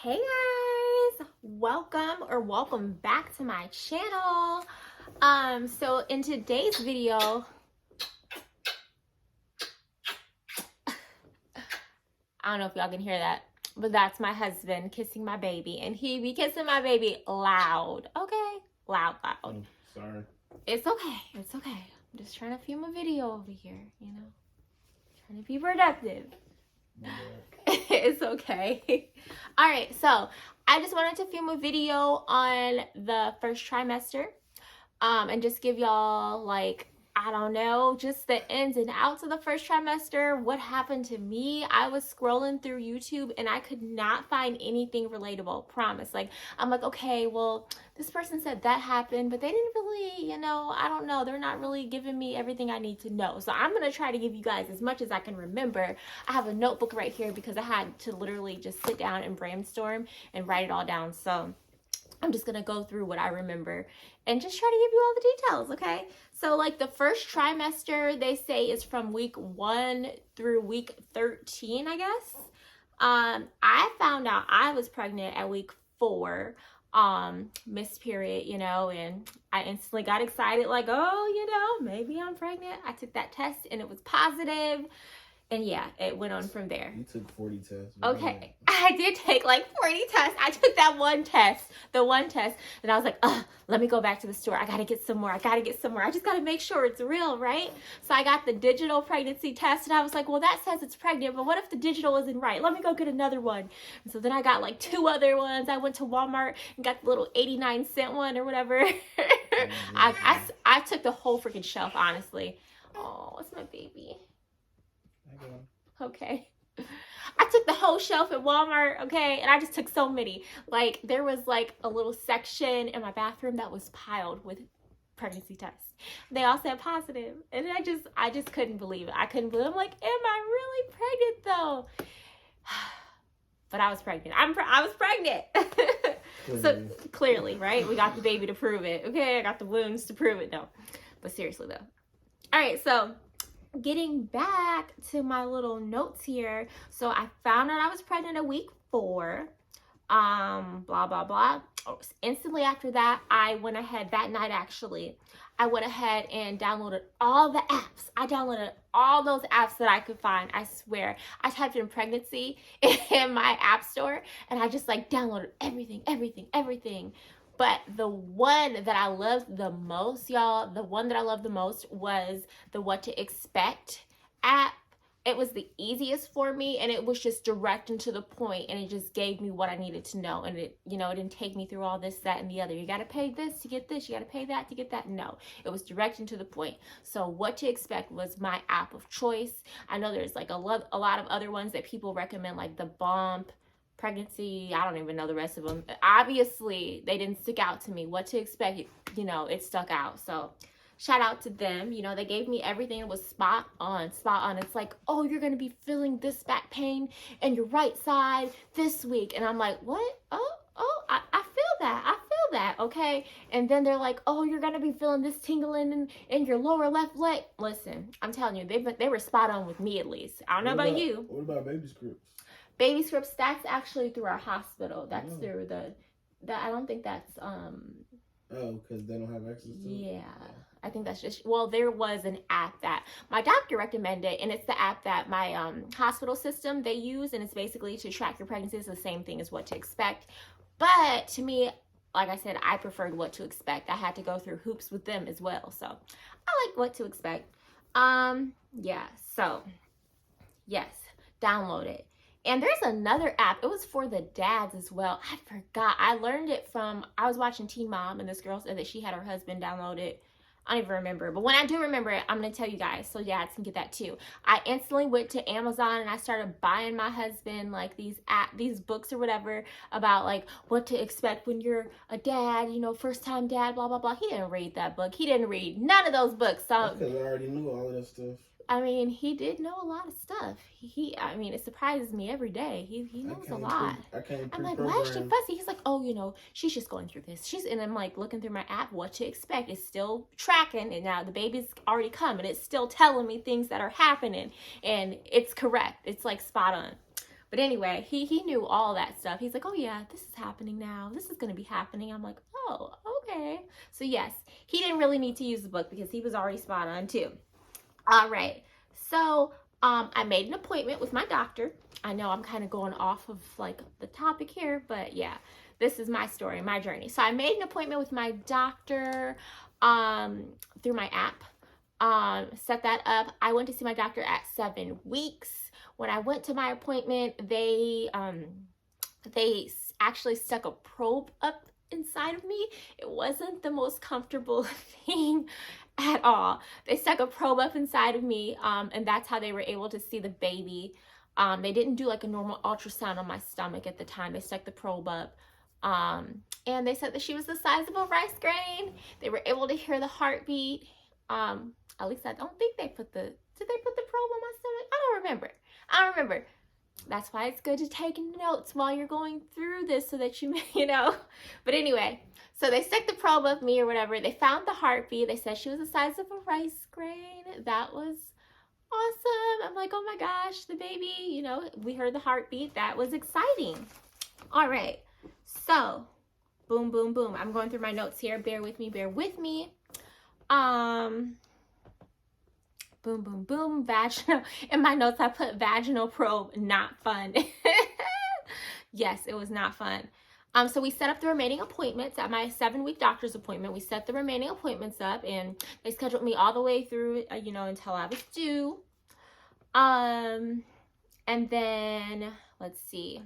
Hey guys, welcome back to my channel. So in today's video, I don't know if y'all can hear that, but that's my husband kissing my baby, and he be kissing my baby loud. Okay, loud. Sorry. It's okay. I'm just trying to film a video over here, trying to be productive. It's okay. All right, so I just wanted to film a video on the first trimester and just give y'all, like, I don't know, just the ins and outs of the first trimester, what happened to me. I was scrolling through YouTube and I could not find anything relatable, promise. Like, I'm like, okay, well, this person said that happened, but they didn't really, I don't know. They're not really giving me everything I need to know. So I'm going to try to give you guys as much as I can remember. I have a notebook right here because I had to literally just sit down and brainstorm and write it all down. So I'm just going to go through what I remember and just try to give you all the details, okay? So, like, the first trimester, they say, is from week 1 through week 13, I guess. I found out I was pregnant at week 4, missed period, and I instantly got excited, like, oh, maybe I'm pregnant. I took that test, and it was positive. And yeah, it went on from there. You took 40 tests. Okay, I did take like 40 tests. I took that one test, and I was like, let me go back to the store. I gotta get some more. I just gotta make sure it's real, right? So I got the digital pregnancy test, and I was like, well, that says it's pregnant, but what if the digital isn't right? Let me go get another one. And so then I got like 2 other ones. I went to Walmart and got the little 89-cent one or whatever. I took the whole freaking shelf, honestly. Oh, it's my baby. Okay. I took the whole shelf at Walmart, okay, and I just took so many. Like, there was like a little section in my bathroom that was piled with pregnancy tests. They all said positive, and I just couldn't believe it. I'm like, am I really pregnant though? But I was pregnant. I was pregnant. So clearly, right? We got the baby to prove it. Okay, I got the wounds to prove it. No, but seriously though. All right, so getting back to my little notes here. So I found out I was pregnant at week 4. Blah, blah, blah. Instantly after that, I went ahead that night, actually. I went ahead and downloaded all the apps. I downloaded all those apps that I could find. I swear. I typed in pregnancy in my app store, and I just like downloaded everything. But the one that I loved the most, y'all, was the What to Expect app. It was the easiest for me, and it was just direct and to the point, and it just gave me what I needed to know. And it, it didn't take me through all this, that, and the other. You got to pay this to get this. You got to pay that to get that. No, it was direct and to the point. So What to Expect was my app of choice. I know there's like a lot of other ones that people recommend, like the Bump, Pregnancy, I don't even know the rest of them. Obviously, they didn't stick out to me. What to Expect, it stuck out. So shout out to them. They gave me everything. It was spot on. It's like, oh, you're going to be feeling this back pain in your right side this week. And I'm like, what? I feel that. Okay. And then they're like, oh, you're going to be feeling this tingling in your lower left leg. Listen, I'm telling you, they were spot on with me, at least. I don't know about you. What about baby scripts? Baby scripts, that's actually through our hospital. That's through I don't think that's Oh, because they don't have access to it? Yeah. I think that's just, well, there was an app that my doctor recommended, and it's the app that my hospital system, they use, and it's basically to track your pregnancy. It's the same thing as What to Expect. But to me, like I said, I preferred What to Expect. I had to go through hoops with them as well. So I like What to Expect. Yeah, so yes, download it. And there's another app. It was for the dads as well. I forgot. I learned it from, I was watching Teen Mom, and this girl said that she had her husband download it. I don't even remember. But when I do remember it, I'm going to tell you guys, so dads can get that too. I instantly went to Amazon, and I started buying my husband like these books or whatever about like what to expect when you're a dad, first time dad, blah, blah, blah. He didn't read that book. He didn't read none of those books. So, because I already knew all of that stuff. I mean, he did know a lot of stuff. I mean, it surprises me every day. He knows a lot. I'm like, why is she fussy? He's like, oh, she's just going through this. And I'm like looking through my app, What to Expect. It's still tracking, and now the baby's already come, and it's still telling me things that are happening, and it's correct. It's like spot on. But anyway, he knew all that stuff. He's like, oh yeah, this is happening now. This is going to be happening. I'm like, oh, okay. So yes, he didn't really need to use the book because he was already spot on too. All right. So I made an appointment with my doctor. I know I'm kind of going off of like the topic here, but yeah, this is my story, my journey. So I made an appointment with my doctor through my app. Set that up. I went to see my doctor at 7 weeks. When I went to my appointment, they actually stuck a probe up inside of me. It wasn't the most comfortable thing at all. They stuck a probe up inside of me, and that's how they were able to see the baby. They didn't do like a normal ultrasound on my stomach at the time. They stuck the probe up. And they said that she was the size of a rice grain. They were able to hear the heartbeat. At least I don't think they did they put the probe on my stomach? I don't remember. That's why it's good to take notes while you're going through this so that you know. But anyway, so they stuck the probe up me or whatever. They found the heartbeat. They said she was the size of a rice grain. That was awesome. I'm like, oh my gosh, the baby, we heard the heartbeat. That was exciting. All right. So, boom, boom, boom. I'm going through my notes here. Bear with me. Boom, boom, boom, vaginal. In my notes, I put vaginal probe, not fun. Yes, it was not fun. So we set up the remaining appointments at my 7-week doctor's appointment. We set the remaining appointments up, and they scheduled me all the way through, until I was due. And then, let's see.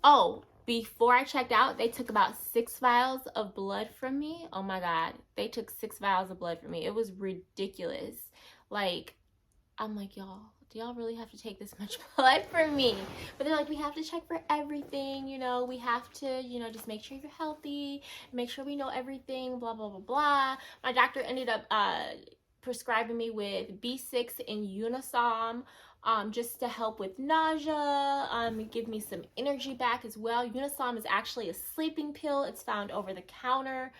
Oh, before I checked out, they took about 6 vials of blood from me. Oh my God. They took 6 vials of blood from me. It was ridiculous. Like, I'm like, y'all, do y'all really have to take this much blood from me? But they're like, we have to check for everything, we have to, just make sure you're healthy, make sure we know everything, blah, blah, blah, blah. My doctor ended up prescribing me with B6 and Unisom, just to help with nausea, give me some energy back as well. Unisom is actually a sleeping pill. It's found over the counter.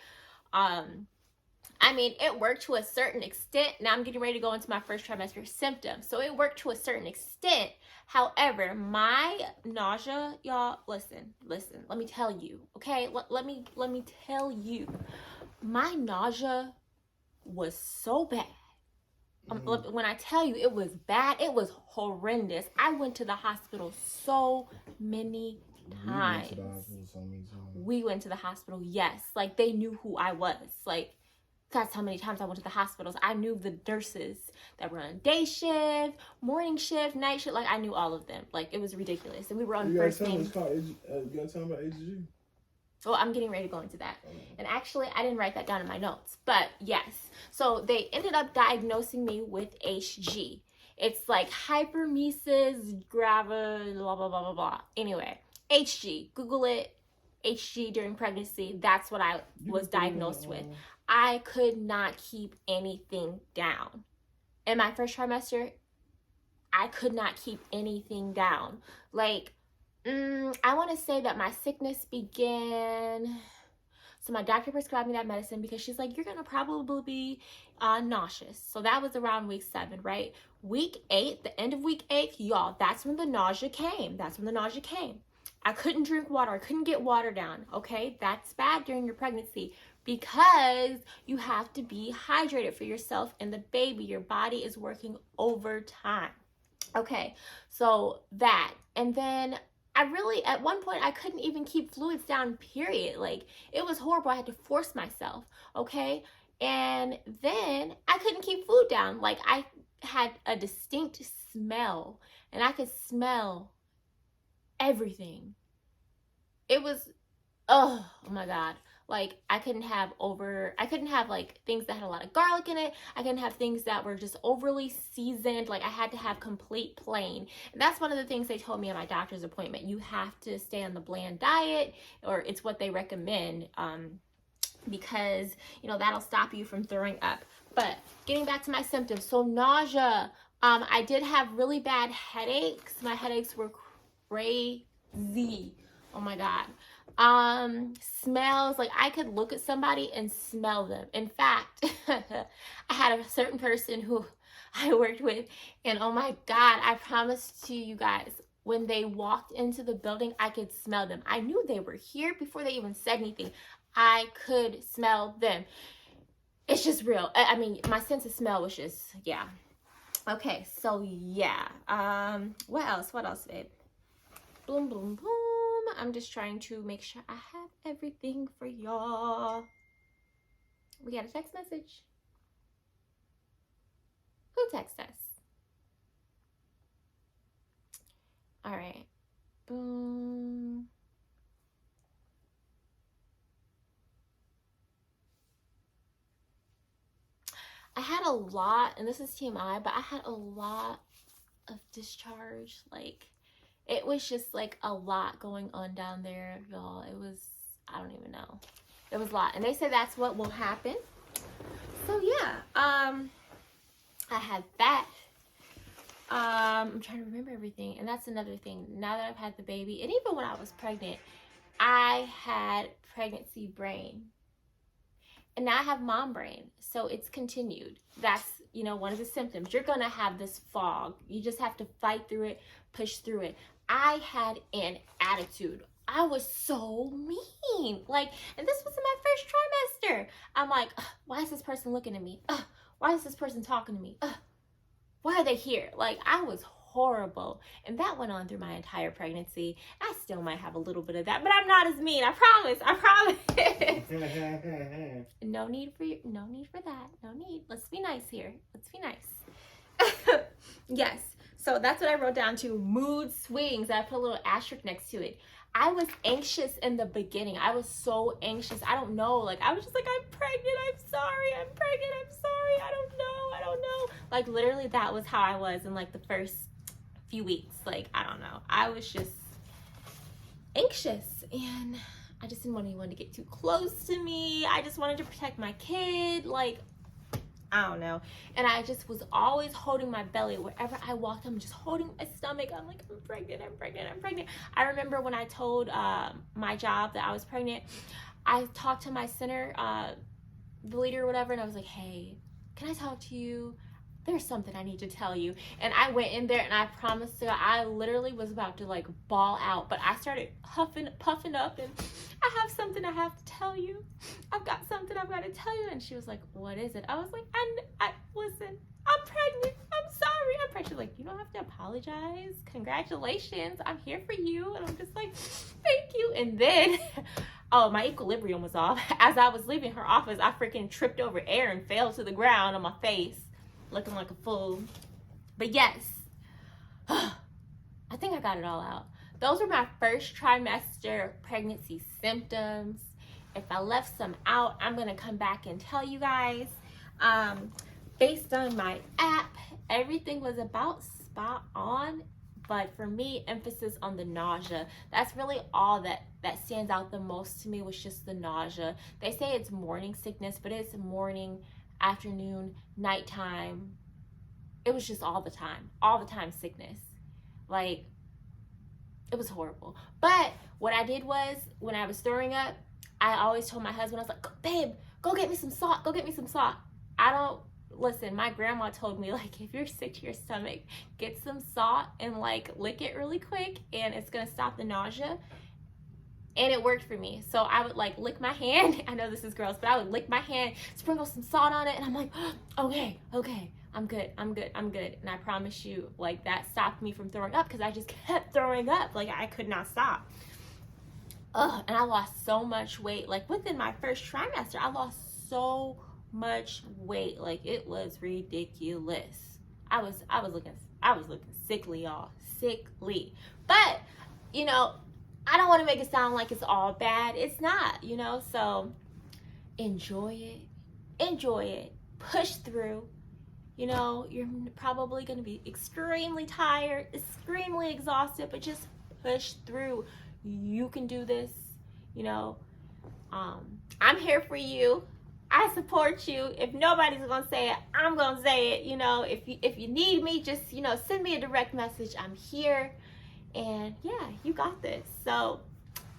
It worked to a certain extent. Now I'm getting ready to go into my first trimester symptoms. So it worked to a certain extent. However, my nausea, y'all, listen, let me tell you, okay? Let me tell you. My nausea was so bad. When I tell you it was bad, it was horrendous. I went to the hospital so many times. We went to the hospital, yes. Like, they knew who I was. Like, that's how many times I went to the hospitals. I knew the nurses that were on day shift, morning shift, night shift. Like, I knew all of them. Like, it was ridiculous. And we were on first name. You gotta tell them about HG. Well, I'm getting ready to go into that. And actually, I didn't write that down in my notes. But yes. So they ended up diagnosing me with HG. It's like hyperemesis gravis, blah, blah, blah, blah, blah. Anyway, HG. Google it. HG during pregnancy. That's what I was diagnosed with. I could not keep anything down. In my first trimester, I could not keep anything down. Like, I want to say that my sickness began. So my doctor prescribed me that medicine because she's like, you're going to probably be nauseous. So that was around week 7, right? Week 8, the end of week 8, y'all, that's when the nausea came. I couldn't drink water. I couldn't get water down. Okay, that's bad during your pregnancy because you have to be hydrated for yourself and the baby. Your body is working overtime. Okay, so that. And then at one point, I couldn't even keep fluids down, period. Like, it was horrible. I had to force myself, okay? And then I couldn't keep food down. Like, I had a distinct smell, and I could smell everything. It was, oh my God. Like, I couldn't have like things that had a lot of garlic in it. I couldn't have things that were just overly seasoned. Like, I had to have complete plain. And that's one of the things they told me at my doctor's appointment. You have to stay on the bland diet, or it's what they recommend, because, that'll stop you from throwing up. But getting back to my symptoms. So nausea, I did have really bad headaches. My headaches were crazy. Oh my God. Smells, like I could look at somebody and smell them. In fact, I had a certain person who I worked with, and oh my God, I promise to you guys, when they walked into the building, I could smell them. I knew they were here before they even said anything. I could smell them. It's just real. I mean, my sense of smell was just, yeah. Okay, so yeah. What else, babe? Boom, boom, boom. I'm just trying to make sure I have everything for y'all. We got a text message. Who texted us? All right. Boom. I had a lot, and this is TMI, but I had a lot of discharge. Like, it was just like a lot going on down there, y'all. It was, I don't even know. It was a lot. And they said that's what will happen. So yeah, I had that. I'm trying to remember everything. And that's another thing. Now that I've had the baby, and even when I was pregnant, I had pregnancy brain. And now I have mom brain. So it's continued. That's, you know, one of the symptoms. You're going to have this fog. You just have to fight through it, push through it. I had an attitude. I was so mean. Like, and this was in my first trimester. I'm like, why is this person looking at me? Why is this person talking to me? Why are they here? Like, I was horrible. And that went on through my entire pregnancy. I still might have a little bit of that, but I'm not as mean. I promise. No need for that. No need. Let's be nice here. Let's be nice. Yes. So that's what I wrote down to. Mood swings. I put a little asterisk next to it. I was anxious in the beginning. I was so anxious. I don't know. Like, I was just like, I'm pregnant. I'm sorry. I'm pregnant. I'm sorry. I don't know. Like, literally, that was how I was in, like, the first few weeks. Like, I don't know. I was just anxious. And I just didn't want anyone to get too close to me. I just wanted to protect my kid. Like, I don't know. And I just was always holding my belly. Wherever I walked, I'm just holding my stomach. I'm like, I'm pregnant. I remember when I told my job that I was pregnant, I talked to my center, the leader or whatever, and I was like, hey, can I talk to you? There's something I need to tell you. And I went in there and I promised her, I literally was about to like bawl out, but I started puffing up, and I have something I have to tell you. I've got something I've got to tell you. And she was like, what is it? I was like, I listen, I'm pregnant. I'm sorry. I'm pregnant. She's like, you don't have to apologize. Congratulations. I'm here for you. And I'm just like, thank you. And then, oh, my equilibrium was off. As I was leaving her office, I freaking tripped over air and fell to the ground on my face, looking like a fool. But yes, I think I got it all out. Those were my first trimester pregnancy symptoms. If I left some out, I'm going to come back and tell you guys. Based on my app, everything was about spot on. But for me, emphasis on the nausea. That's really all that stands out the most to me, was just the nausea. They say it's morning sickness, but it's morning, afternoon, nighttime. It was just all the time sickness. Like, it was horrible. But what I did was, when I was throwing up, I always told my husband, I was like, babe, go get me some salt. Listen, my grandma told me, like, if you're sick to your stomach, get some salt and like lick it really quick, and it's gonna stop the nausea. And it worked for me. So I would like lick my hand. I know this is gross, but I would lick my hand, sprinkle some salt on it, and I'm like, oh, okay, I'm good. And I promise you, like, that stopped me from throwing up, because I just kept throwing up. Like, I could not stop. And I lost so much weight. Like, within my first trimester, I lost so much weight. Like, it was ridiculous. I was looking sickly, y'all. Sickly. But, you know, I don't want to make it sound like it's all bad. It's not, you know. So enjoy it. Push through. You know, you're probably going to be extremely tired, extremely exhausted, but just push through. You can do this. You know, I'm here for you. I support you. If nobody's going to say it, I'm going to say it. You know, if you need me, just, you know, send me a direct message. I'm here. And yeah, you got this. So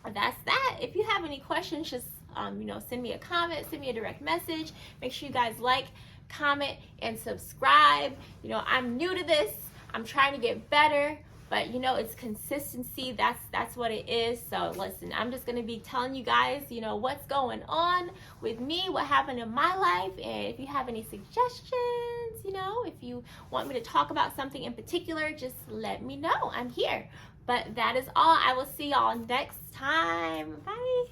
that's that. If you have any questions, just, you know, send me a comment, send me a direct message. Make sure you guys like, comment, and subscribe. You know, I'm new to this. I'm trying to get better. But you know, it's consistency. That's what it is. So listen, I'm just gonna be telling you guys, you know, what's going on with me, what happened in my life, and if you have any suggestions, you know, if you want me to talk about something in particular, just let me know. I'm here. But that is all. I will see y'all next time. Bye.